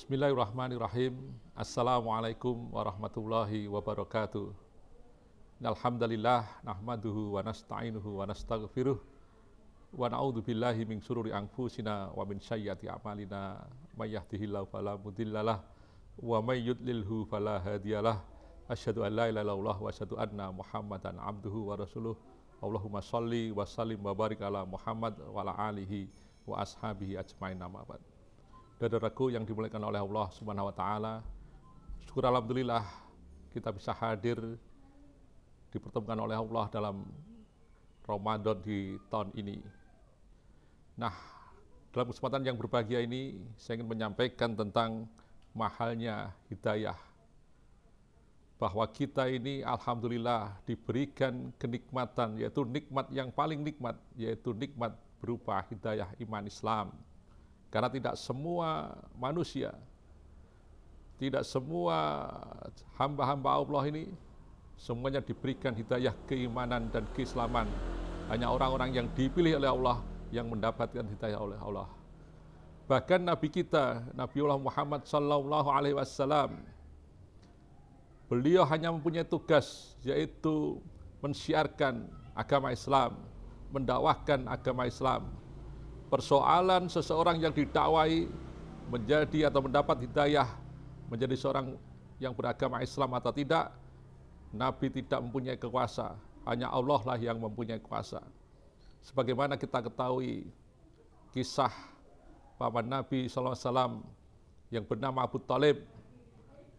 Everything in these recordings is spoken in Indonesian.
Bismillahirrahmanirrahim. Assalamualaikum warahmatullahi wabarakatuh. Alhamdulillah nahmaduhu wa nasta'inuhu wa nastaghfiruh wa na'udzu billahi min syururi anfusina wa min sayyiati a'malina may yahdihillahu fala mudhillalah wa may yudlilhu fala hadiyalah. Asyhadu an la ilaha illallah wa asyhadu anna Muhammadan abduhu wa rasuluh. Allahumma shalli wa sallim wa barik ala Muhammad wa ala alihi wa ashabihi ajmain, amma ba'd. Saudaraku yang dimuliakan oleh Allah Subhanahu wa taala, syukur alhamdulillah kita bisa hadir dipertemukan oleh Allah dalam Ramadan di tahun ini. Nah, dalam kesempatan yang berbahagia ini saya ingin menyampaikan tentang mahalnya hidayah. Bahwa kita ini alhamdulillah diberikan kenikmatan, yaitu nikmat yang paling nikmat, yaitu nikmat berupa hidayah iman Islam. Karena tidak semua manusia, tidak semua hamba-hamba Allah ini semuanya diberikan hidayah keimanan dan keislaman. Hanya orang-orang yang dipilih oleh Allah yang mendapatkan hidayah oleh Allah. Bahkan Nabi kita, Nabiullah Muhammad sallallahu alaihi wasallam, beliau hanya mempunyai tugas, yaitu mensiarkan agama Islam, mendakwahkan agama Islam. Persoalan seseorang yang didakwai menjadi atau mendapat hidayah menjadi seorang yang beragama Islam atau tidak, Nabi tidak mempunyai kuasa, hanya Allah lah yang mempunyai kuasa. Sebagaimana kita ketahui kisah paman Nabi SAW yang bernama Abu Thalib,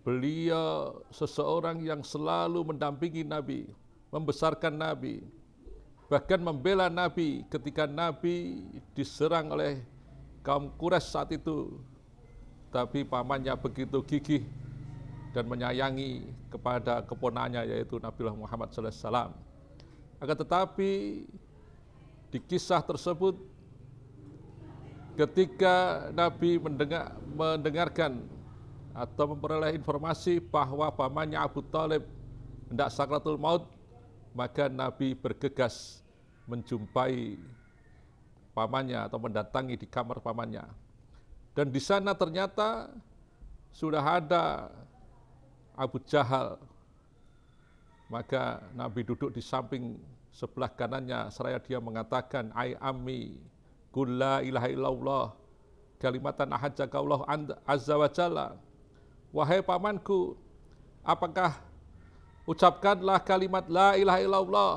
beliau seseorang yang selalu mendampingi Nabi, membesarkan Nabi, bahkan membela Nabi ketika Nabi diserang oleh kaum Quraisy saat itu. Tapi pamannya begitu gigih dan menyayangi kepada keponanya, yaitu Nabiullah Muhammad SAW. Akan tetapi di kisah tersebut, ketika Nabi mendengarkan atau memperoleh informasi bahwa pamannya Abu Thalib hendak sakratul maut, maka Nabi bergegas menjumpai pamannya atau mendatangi di kamar pamannya. Dan di sana ternyata sudah ada Abu Jahal. Maka Nabi duduk di samping sebelah kanannya seraya dia mengatakan, "Ai ammi, qul la ilaha illallah, kalimatan ahajjaka Allah azza wa jalla." Wahai pamanku, apakah ucapkanlah kalimat la ilaha illallah,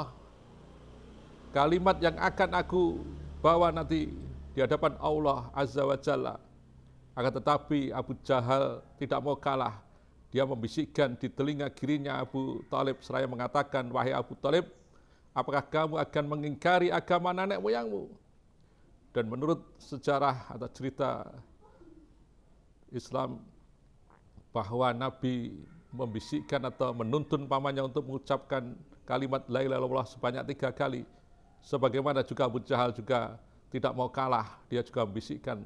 kalimat yang akan aku bawa nanti di hadapan Allah azza wa jalla. Akan tetapi Abu Jahal tidak mau kalah. Dia membisikkan di telinga kirinya Abu Thalib seraya mengatakan, "Wahai Abu Thalib, apakah kamu akan mengingkari agama nenek moyangmu?" Dan menurut sejarah atau cerita Islam, bahwa Nabi membisikkan atau menuntun pamannya untuk mengucapkan kalimat la ilaha illallah sebanyak 3 kali. Sebagaimana juga Abu Jahal juga tidak mau kalah, dia juga membisikkan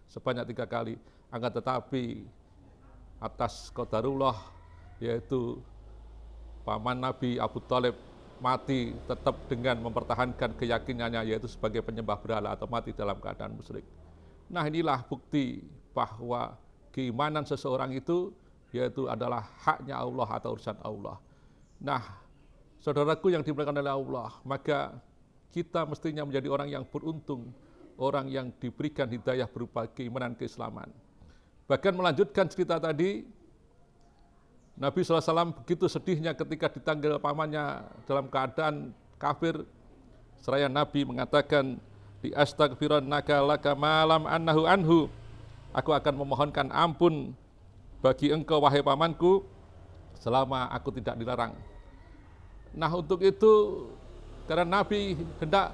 sebanyak 3 kali. Akan tetapi atas qadarullah, yaitu paman Nabi Abu Thalib mati tetap dengan mempertahankan keyakinannya, yaitu sebagai penyembah berhala atau mati dalam keadaan musyrik. Nah, inilah bukti bahwa keimanan seseorang itu yaitu adalah haknya Allah atau urusan Allah. Nah, saudaraku yang dimuliakan oleh Allah, maka kita mestinya menjadi orang yang beruntung, orang yang diberikan hidayah berupa keimanan keislaman. Bahkan melanjutkan cerita tadi, Nabi SAW begitu sedihnya ketika dipanggil pamannya dalam keadaan kafir. Seraya Nabi mengatakan, "Di astaghfirannaka laka malam annahu anhu." Aku akan memohonkan ampun bagi engkau wahai pamanku selama aku tidak dilarang. Nah, untuk itu karena Nabi hendak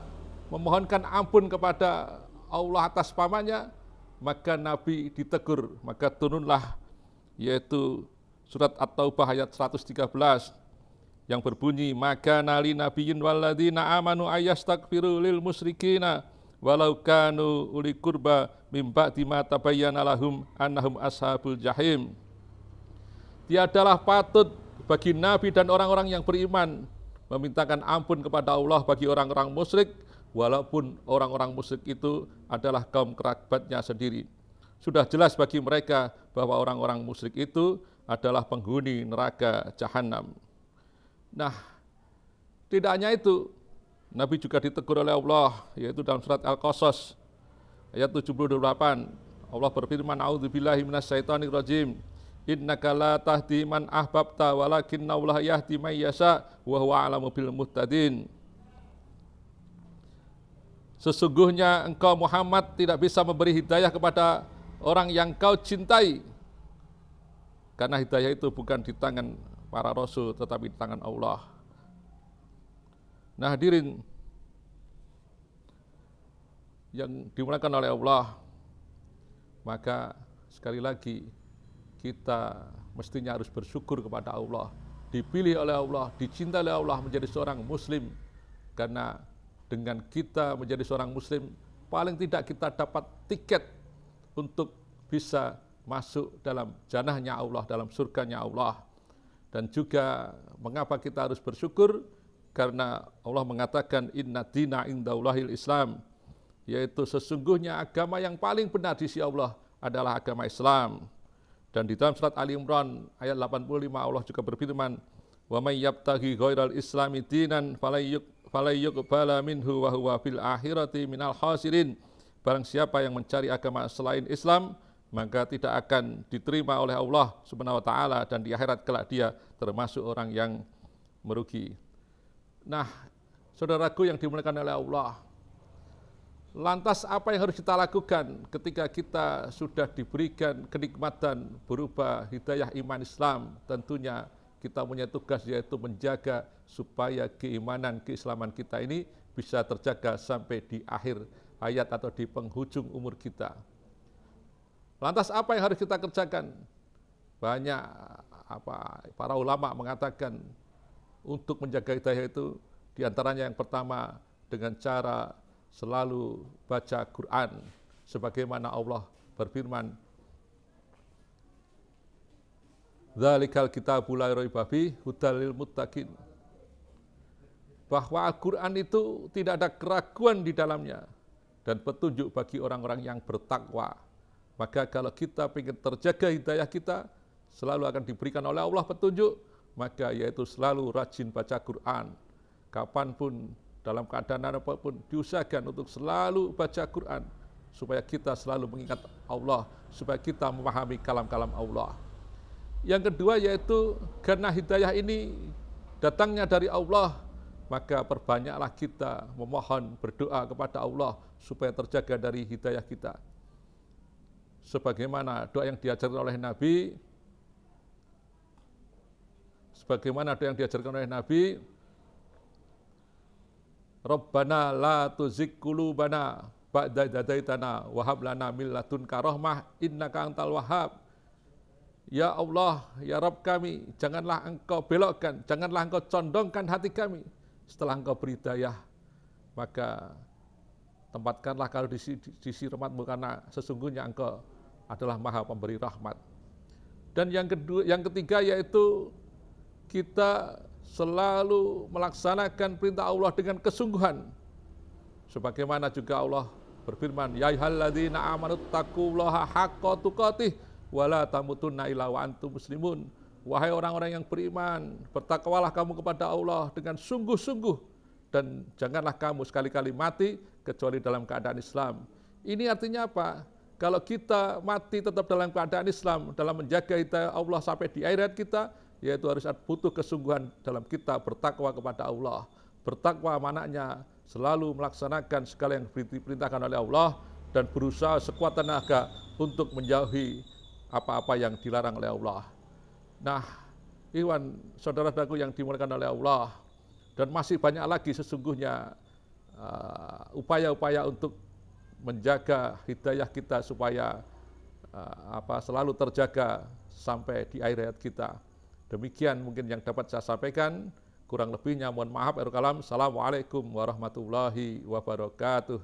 memohonkan ampun kepada Allah atas pamannya, maka Nabi ditegur, maka turunlah yaitu surat At-Taubah ayat 113 yang berbunyi, "Maka nali nabiyyin walladzina amanu ayastaghfiru lil musyrikina walau kanu uli qurba mim ba'di ma tabayyana lahum annahum ashabul jahim." Tiadalah patut bagi Nabi dan orang-orang yang beriman memintakan ampun kepada Allah bagi orang-orang musyrik, walaupun orang-orang musyrik itu adalah kaum kerabatnya sendiri. Sudah jelas bagi mereka bahwa orang-orang musyrik itu adalah penghuni neraka jahanam. Nah, tidak hanya itu, Nabi juga ditegur oleh Allah, yaitu dalam surat Al-Qasas ayat 78. Allah berfirman, "A'udzubillahi minasyaitonir rajim. Innaka la tahdi man ahbabta walakinnallaha yahdi may yasha wa huwa a'lamu bil muhtadin." Sesungguhnya engkau Muhammad tidak bisa memberi hidayah kepada orang yang kau cintai, karena hidayah itu bukan di tangan para rasul tetapi di tangan Allah. Nah, hadirin yang dimuliakan oleh Allah, maka sekali lagi kita mestinya harus bersyukur kepada Allah, dipilih oleh Allah, dicintai oleh Allah menjadi seorang muslim. Karena dengan kita menjadi seorang muslim, paling tidak kita dapat tiket untuk bisa masuk dalam jannahnya Allah, dalam surganya Allah. Dan juga mengapa kita harus bersyukur? Karena Allah mengatakan inna dina indallahil Islam, yaitu sesungguhnya agama yang paling benar di sisi Allah adalah agama Islam. Dan di dalam surat Ali Imran ayat 85 Allah juga berfirman, wa may yabtaghi ghairal islami dinan falayyuqbala minhu wa huwa fil akhirati minal khasirin. Barang siapa yang mencari agama selain Islam, maka tidak akan diterima oleh Allah Subhanahu wa taala, dan di akhirat kelak dia termasuk orang yang merugi. Nah, saudaraku yang dimuliakan oleh Allah, lantas apa yang harus kita lakukan ketika kita sudah diberikan kenikmatan berupa hidayah iman Islam? Tentunya kita punya tugas, yaitu menjaga supaya keimanan, keislaman kita ini bisa terjaga sampai di akhir hayat atau di penghujung umur kita. Lantas apa yang harus kita kerjakan? Banyak para ulama mengatakan untuk menjaga hidayah itu, diantaranya yang pertama dengan cara selalu baca Quran, sebagaimana Allah berfirman, "Dzalikal kitabul la raiba fihi hudal lil muttaqin." Bahwa Al-Quran itu tidak ada keraguan di dalamnya dan petunjuk bagi orang-orang yang bertakwa. Maka kalau kita ingin terjaga hidayah kita, selalu akan diberikan oleh Allah petunjuk, maka yaitu selalu rajin baca Quran. Kapanpun, dalam keadaan apapun, diusahakan untuk selalu baca Quran, supaya kita selalu mengingat Allah, supaya kita memahami kalam-kalam Allah. Yang kedua yaitu, karena hidayah ini datangnya dari Allah, maka perbanyaklah kita memohon, berdoa kepada Allah, supaya terjaga dari hidayah kita. Sebagaimana doa yang diajarkan oleh Nabi, Rabbana la tuzigh qulubana ba'da idh hadaitana wa hab lana min ladunka rahmah innaka antal wahhab. Ya Allah, ya Rabb kami, janganlah engkau belokkan, janganlah engkau condongkan hati kami setelah engkau beri hidayah, maka tempatkanlah kalau di sisi rahmat-Mu, karena sesungguhnya engkau adalah maha pemberi rahmat. Dan yang ketiga yaitu kita selalu melaksanakan perintah Allah dengan kesungguhan. Sebagaimana juga Allah berfirman, ya ayyuhalladzina amanu taqullaha haqqa tuqatih wa la tamutunna illa wa antum muslimun. Wahai orang-orang yang beriman, bertakwalah kamu kepada Allah dengan sungguh-sungguh, dan janganlah kamu sekali-kali mati kecuali dalam keadaan Islam. Ini artinya apa? Kalau kita mati tetap dalam keadaan Islam, dalam menjaga hidayah Allah sampai di akhirat kita, yaitu harus butuh kesungguhan dalam kita bertakwa kepada Allah. Bertakwa maknanya selalu melaksanakan segala yang diperintahkan oleh Allah dan berusaha sekuat tenaga untuk menjauhi apa-apa yang dilarang oleh Allah. Nah, ikhwan saudara-saudaraku yang dimuliakan oleh Allah, dan masih banyak lagi sesungguhnya upaya-upaya untuk menjaga hidayah kita supaya selalu terjaga sampai di akhir hayat kita. Demikian mungkin yang dapat saya sampaikan. Kurang lebihnya mohon maaf. Assalamualaikum warahmatullahi wabarakatuh.